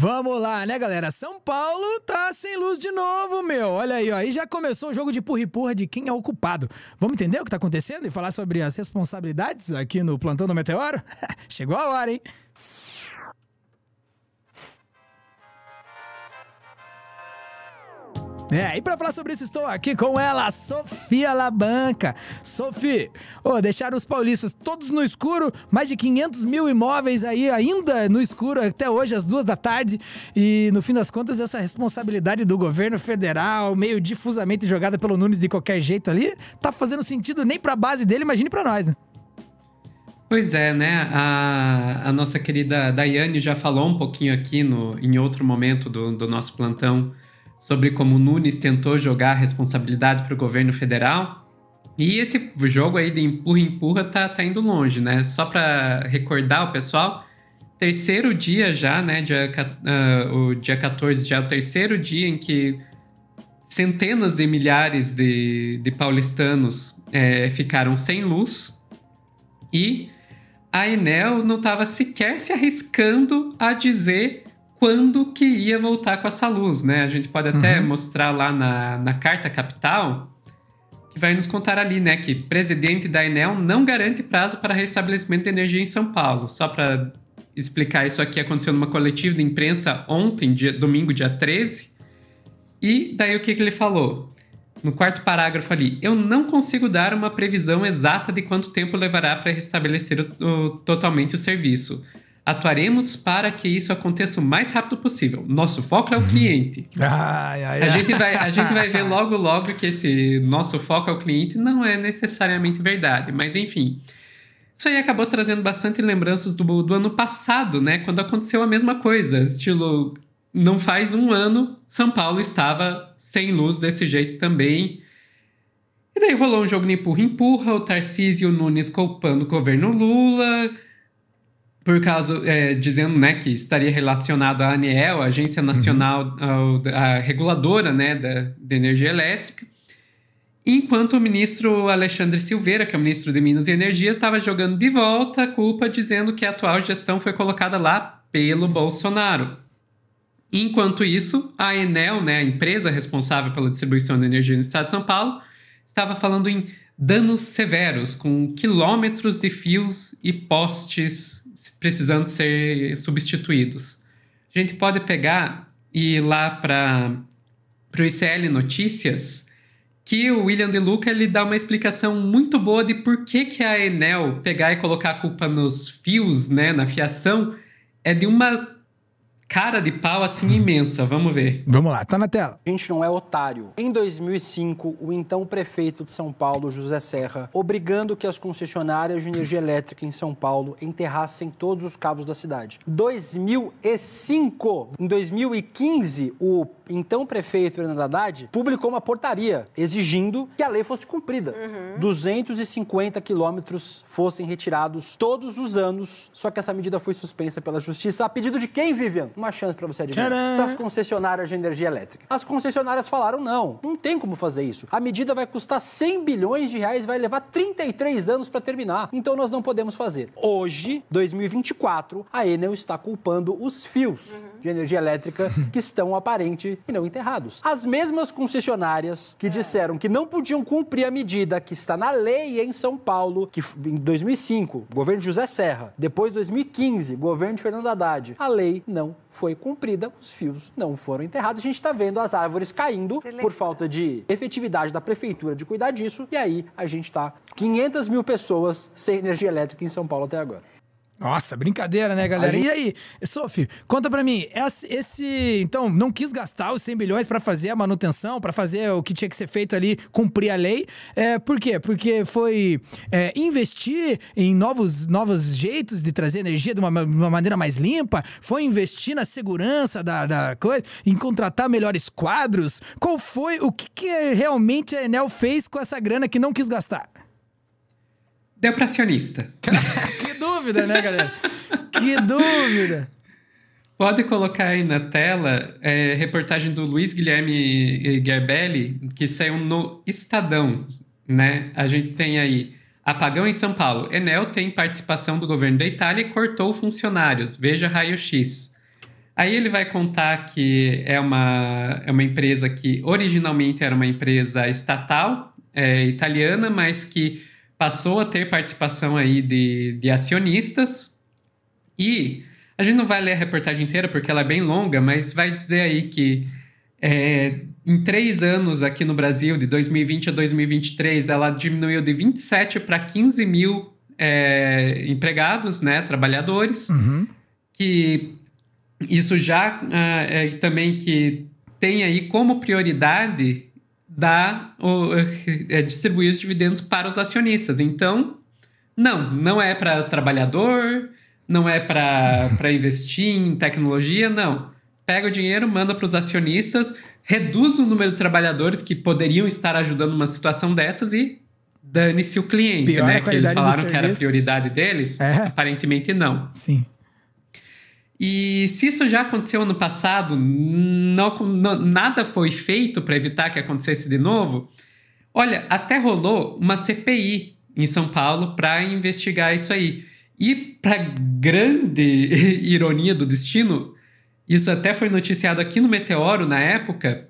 Vamos lá, né, galera? São Paulo tá sem luz de novo, meu. Olha aí, ó. Aí já começou o jogo de empurra-empurra de quem é o culpado. Vamos entender o que tá acontecendo e falar sobre as responsabilidades aqui no Plantão do Meteoro? Chegou a hora, hein? E pra falar sobre isso, estou aqui com ela, Sofia Labanca. Sofi, deixaram os paulistas todos no escuro, mais de 500 mil imóveis aí ainda no escuro até hoje, às 2 da tarde. E no fim das contas, essa responsabilidade do governo federal, meio difusamente jogada pelo Nunes de qualquer jeito ali, tá fazendo sentido nem pra base dele, imagine pra nós, né? Pois é, né? A nossa querida Daiane já falou um pouquinho aqui em outro momento do nosso plantão sobre como o Nunes tentou jogar a responsabilidade para o governo federal. E esse jogo aí de empurra-empurra tá indo longe, né? Só para recordar o pessoal, terceiro dia já, né? O dia 14 já é o terceiro dia em que centenas de milhares de paulistanos ficaram sem luz. E a Enel não estava sequer se arriscando a dizer quando que ia voltar com essa luz, né? A gente pode até mostrar lá na Carta Capital, que vai nos contar ali, né? Que presidente da Enel não garante prazo para restabelecimento de energia em São Paulo. Só para explicar, isso aqui aconteceu numa coletiva de imprensa ontem, domingo, dia 13. E daí o que ele falou? No quarto parágrafo ali, eu não consigo dar uma previsão exata de quanto tempo levará para restabelecer totalmente o serviço. Atuaremos para que isso aconteça o mais rápido possível. Nosso foco é o cliente. A gente vai ver logo que esse nosso foco é o cliente não é necessariamente verdade. Mas, enfim, isso aí acabou trazendo bastante lembranças do ano passado, né? Quando aconteceu a mesma coisa. Estilo, não faz um ano, São Paulo estava sem luz desse jeito também. E daí rolou um jogo de empurra-empurra, o Tarcísio Nunes culpando o governo Lula, por causa, dizendo, né, que estaria relacionado à ANEEL, a Agência Nacional, a reguladora, né, da energia elétrica, enquanto o ministro Alexandre Silveira, que é o ministro de Minas e Energia, estava jogando de volta a culpa, dizendo que a atual gestão foi colocada lá pelo Bolsonaro. Enquanto isso, a Enel, né, a empresa responsável pela distribuição de energia no estado de São Paulo, estava falando em danos severos, com quilômetros de fios e postes precisando ser substituídos. A gente pode pegar e ir lá para o ICL Notícias, que o William De Luca ele dá uma explicação muito boa de por que a Enel pegar e colocar a culpa nos fios, né, na fiação, é de uma cara de pau assim imensa. Vamos ver. Vamos lá, tá na tela. A gente não é otário. Em 2005, o então prefeito de São Paulo, José Serra, obrigando que as concessionárias de energia elétrica em São Paulo enterrassem todos os cabos da cidade. 2005. Em 2015, o então prefeito Fernando Haddad publicou uma portaria exigindo que a lei fosse cumprida. 250 quilômetros fossem retirados todos os anos, só que essa medida foi suspensa pela justiça. A pedido de quem, Vivian? Uma chance para você adivinhar. Das concessionárias de energia elétrica. As concessionárias falaram não tem como fazer isso. A medida vai custar 100 bilhões de reais, vai levar 33 anos para terminar. Então nós não podemos fazer. Hoje, 2024, a Enel está culpando os fios de energia elétrica que estão aparentes e não enterrados. As mesmas concessionárias que disseram que não podiam cumprir a medida que está na lei em São Paulo, que em 2005, governo de José Serra, depois 2015, governo de Fernando Haddad, a lei não foi cumprida, os fios não foram enterrados. A gente está vendo as árvores caindo por falta de efetividade da prefeitura de cuidar disso. E aí a gente está 500 mil pessoas sem energia elétrica em São Paulo até agora. Nossa, brincadeira, né, galera? E aí, Sophie, conta pra mim, então, não quis gastar os 100 bilhões pra fazer a manutenção, pra fazer o que tinha que ser feito ali, cumprir a lei. Por quê? Porque foi investir em novos jeitos de trazer energia de uma maneira mais limpa, foi investir na segurança da coisa, em contratar melhores quadros. O que realmente a Enel fez com essa grana que não quis gastar? Deu pra acionista. Que dúvida, né, galera? Que dúvida! Pode colocar aí na tela reportagem do Luiz Guilherme Gerbelli, que saiu no Estadão, né? A gente tem aí apagão em São Paulo. Enel tem participação do governo da Itália e cortou funcionários. Veja raio-x. Aí ele vai contar que é uma empresa que originalmente era uma empresa estatal, italiana, mas que passou a ter participação aí de acionistas. E a gente não vai ler a reportagem inteira porque ela é bem longa, mas vai dizer aí que em 3 anos aqui no Brasil, de 2020 a 2023, ela diminuiu de 27 para 15 mil empregados, né, trabalhadores, que isso já também que tem aí como prioridade distribuir os dividendos para os acionistas. Então, não é para trabalhador, não é para investir em tecnologia, não. Pega o dinheiro, manda para os acionistas, reduz o número de trabalhadores que poderiam estar ajudando uma situação dessas e dane-se o cliente, Pior né? a Que eles qualidade do falaram que era a serviço. prioridade deles, aparentemente não. Sim. E se isso já aconteceu ano passado, nada foi feito para evitar que acontecesse de novo, olha, até rolou uma CPI em São Paulo para investigar isso aí. E, para grande ironia do destino, isso até foi noticiado aqui no Meteoro na época,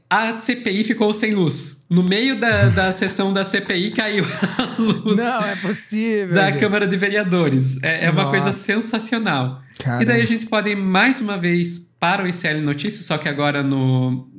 a CPI ficou sem luz. No meio da sessão da CPI caiu a luz. Não, é possível. Da gente. Câmara de Vereadores. É uma coisa sensacional. Caramba. E daí a gente pode ir mais uma vez para o ICL Notícias, só que agora no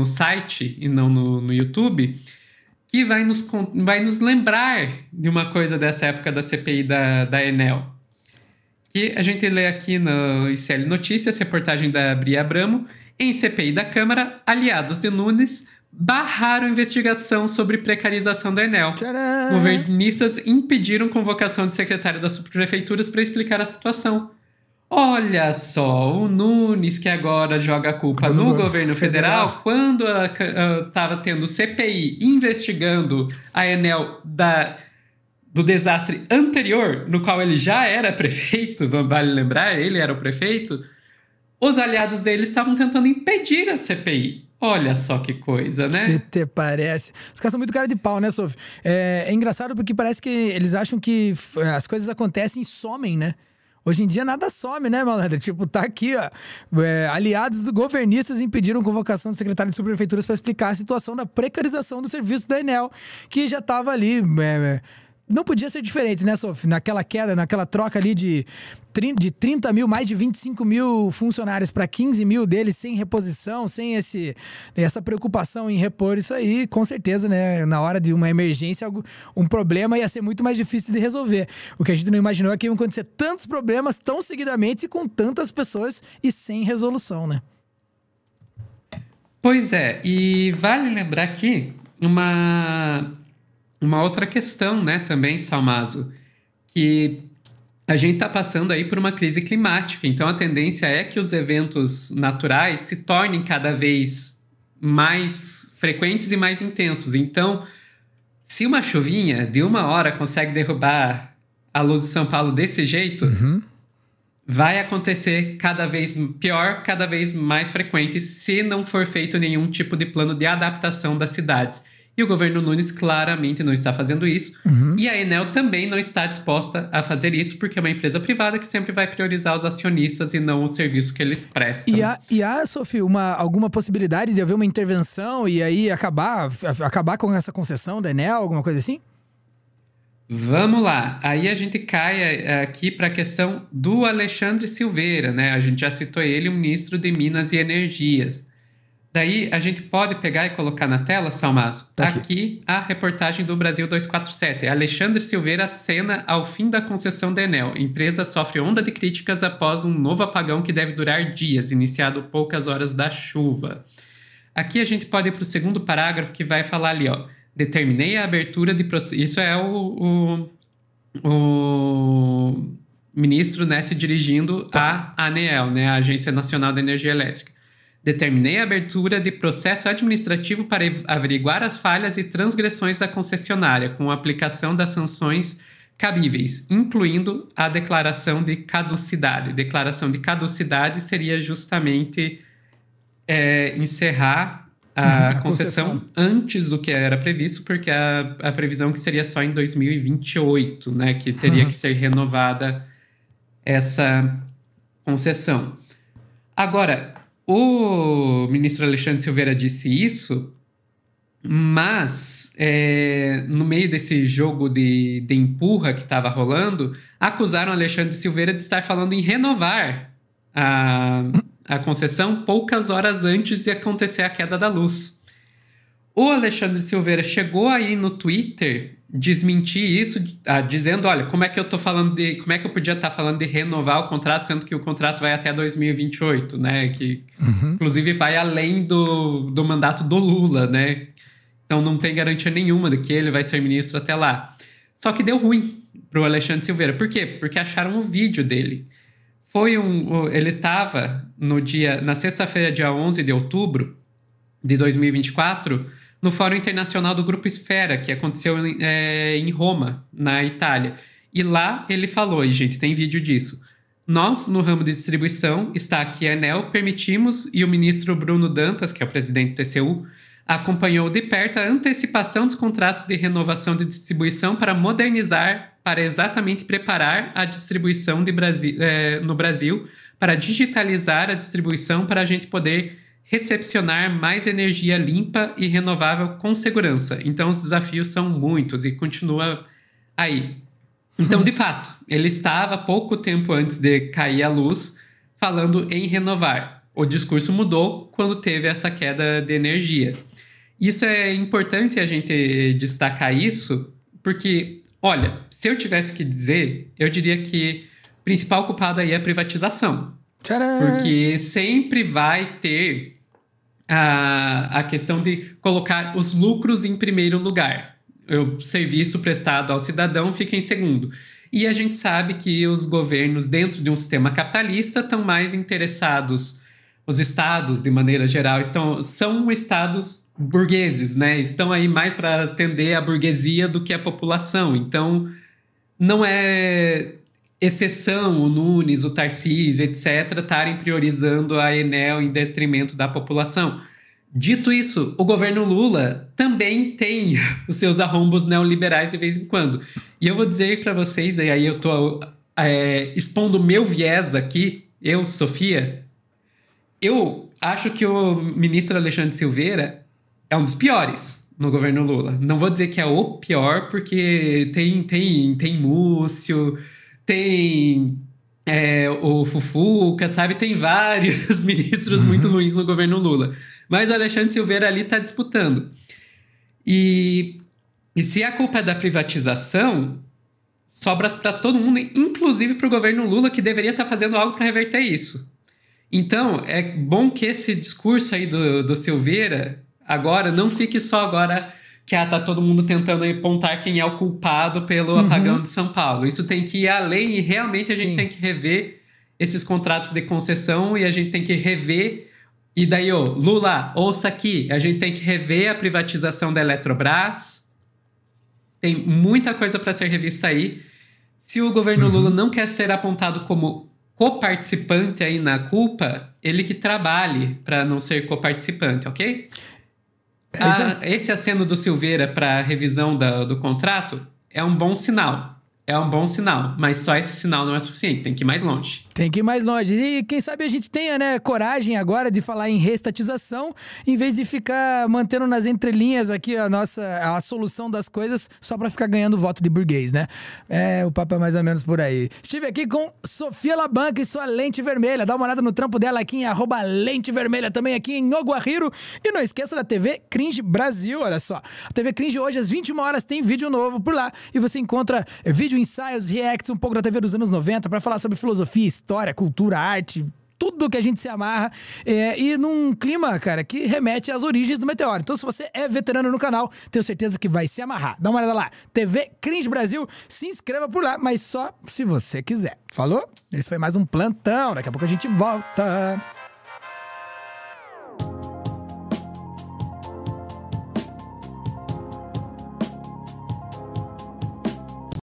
site e não no YouTube, que vai nos lembrar de uma coisa dessa época da CPI da Enel. Que a gente lê aqui no ICL Notícias, reportagem da Bria Abramo. Em CPI da Câmara, aliados de Nunes barraram investigação sobre precarização da Enel. Tcharam! Governistas impediram convocação de secretário das subprefeituras para explicar a situação. Olha só, o Nunes que agora joga a culpa no governo federal, quando estava tendo CPI investigando a Enel do desastre anterior, no qual ele já era prefeito, vale lembrar, ele era o prefeito, os aliados dele estavam tentando impedir a CPI. Olha só que coisa, né? Que te parece. Os caras são muito cara de pau, né, Sophie? É engraçado porque parece que eles acham que as coisas acontecem e somem, né? Hoje em dia nada some, né, malandro? Tipo, tá aqui, ó. Aliados do governistas impediram convocação do secretário de subprefeituras para explicar a situação da precarização do serviço da Enel, que já tava ali... Não podia ser diferente, né, Sophie? Naquela queda, naquela troca ali de 30 mil, mais de 25 mil funcionários para 15 mil deles sem reposição, sem essa preocupação em repor isso aí, com certeza, né? Na hora de uma emergência, um problema ia ser muito mais difícil de resolver. O que a gente não imaginou é que iam acontecer tantos problemas tão seguidamente com tantas pessoas e sem resolução, né? Pois é, e vale lembrar aqui uma outra questão, né, também, Salmazo, que a gente está passando aí por uma crise climática, então a tendência é que os eventos naturais se tornem cada vez mais frequentes e mais intensos. Então, se uma chuvinha de 1 hora consegue derrubar a luz de São Paulo desse jeito, vai acontecer cada vez pior, cada vez mais frequente, se não for feito nenhum tipo de plano de adaptação das cidades. E o governo Nunes claramente não está fazendo isso. E a Enel também não está disposta a fazer isso, porque é uma empresa privada que sempre vai priorizar os acionistas e não o serviço que eles prestam. E há, Sophie, alguma possibilidade de haver uma intervenção e aí acabar com essa concessão da Enel, alguma coisa assim? Vamos lá. Aí a gente cai aqui para a questão do Alexandre Silveira, né? A gente já citou ele, o ministro de Minas e Energias. Daí a gente pode pegar e colocar na tela, Salmazo, aqui a reportagem do Brasil 247. Alexandre Silveira acena ao fim da concessão da Enel. Empresa sofre onda de críticas após um novo apagão que deve durar dias, iniciado poucas horas da chuva. Aqui a gente pode ir para o segundo parágrafo que vai falar ali, ó. Determinei a abertura de... Isso é o ministro, né, se dirigindo à ANEEL, né, a Agência Nacional de Energia Elétrica. Determinei a abertura de processo administrativo para averiguar as falhas e transgressões da concessionária, com a aplicação das sanções cabíveis, incluindo a declaração de caducidade. Declaração de caducidade seria justamente encerrar a concessão antes do que era previsto, porque a previsão que seria só em 2028, né, que teria que ser renovada essa concessão. Agora, o ministro Alexandre Silveira disse isso, mas no meio desse jogo de empurra que estava rolando, acusaram Alexandre Silveira de estar falando em renovar a concessão poucas horas antes de acontecer a queda da luz. O Alexandre Silveira chegou aí no Twitter desmentir isso, dizendo, olha, como é que eu podia estar falando de renovar o contrato, sendo que o contrato vai até 2028, né? Que, inclusive, vai além do mandato do Lula, né? Então, não tem garantia nenhuma de que ele vai ser ministro até lá. Só que deu ruim pro Alexandre Silveira. Por quê? Porque acharam o vídeo dele. Ele estava na sexta-feira, dia 11 de outubro de 2024, no Fórum Internacional do Grupo Esfera, que aconteceu em Roma, na Itália. E lá ele falou, e gente, tem vídeo disso. Nós, no ramo de distribuição, está aqui a Enel, permitimos, e o ministro Bruno Dantas, que é o presidente do TCU, acompanhou de perto a antecipação dos contratos de renovação de distribuição para modernizar, para exatamente preparar a distribuição no Brasil, para digitalizar a distribuição, para a gente poder recepcionar mais energia limpa e renovável com segurança. Então, os desafios são muitos e continua aí. Então, de fato, ele estava pouco tempo antes de cair a luz falando em renovar. O discurso mudou quando teve essa queda de energia. Isso é importante a gente destacar isso, porque, olha, se eu tivesse que dizer, eu diria que o principal culpado aí é a privatização. Tcharam! Porque sempre vai ter a questão de colocar os lucros em primeiro lugar. O serviço prestado ao cidadão fica em segundo. E a gente sabe que os governos, dentro de um sistema capitalista, estão mais interessados. Os estados, de maneira geral, são estados burgueses, né? Estão aí mais para atender a burguesia do que a população. Então, não é exceção o Nunes, o Tarcísio, etc., estarem priorizando a Enel em detrimento da população. Dito isso, o governo Lula também tem os seus arrombos neoliberais de vez em quando. E eu vou dizer para vocês, e aí eu estou expondo o meu viés aqui, eu, Sofia, eu acho que o ministro Alexandre Silveira é um dos piores no governo Lula. Não vou dizer que é o pior, porque tem Múcio, tem o Fufuca, sabe? Tem vários ministros muito ruins no governo Lula. Mas o Alexandre Silveira ali está disputando. E se a culpa é da privatização, sobra para todo mundo, inclusive para o governo Lula, que deveria estar fazendo algo para reverter isso. Então, é bom que esse discurso aí do Silveira agora não fique só agora que tá todo mundo tentando apontar quem é o culpado pelo apagão de São Paulo. Isso tem que ir além e realmente a gente tem que rever esses contratos de concessão e a gente tem que rever. E daí, Lula, ouça aqui, a gente tem que rever a privatização da Eletrobras. Tem muita coisa para ser revista aí. Se o governo Lula não quer ser apontado como coparticipante aí na culpa, ele que trabalhe para não ser coparticipante, ok? Esse aceno do Silveira para a revisão do contrato é um bom sinal. É um bom sinal, mas só esse sinal não é suficiente, tem que ir mais longe. Tem que ir mais longe. E quem sabe a gente tenha, né, coragem agora de falar em reestatização, em vez de ficar mantendo nas entrelinhas aqui a solução das coisas só pra ficar ganhando voto de burguês, né? O papo é mais ou menos por aí. Estive aqui com Sofia Labanca e sua Lente Vermelha. Dá uma olhada no trampo dela aqui em @lentevermelha, também aqui em Oguahiro. E não esqueça da TV Cringe Brasil, olha só. A TV Cringe hoje às 21 horas tem vídeo novo por lá. E você encontra vídeo, ensaios, reacts, um pouco da TV dos anos 90 pra falar sobre filosofia, história, cultura, arte, tudo que a gente se amarra, e num clima, cara, que remete às origens do Meteoro. Então, se você é veterano no canal, tenho certeza que vai se amarrar. Dá uma olhada lá, TV Cringe Brasil, se inscreva por lá, mas só se você quiser. Falou? Esse foi mais um plantão, daqui a pouco a gente volta.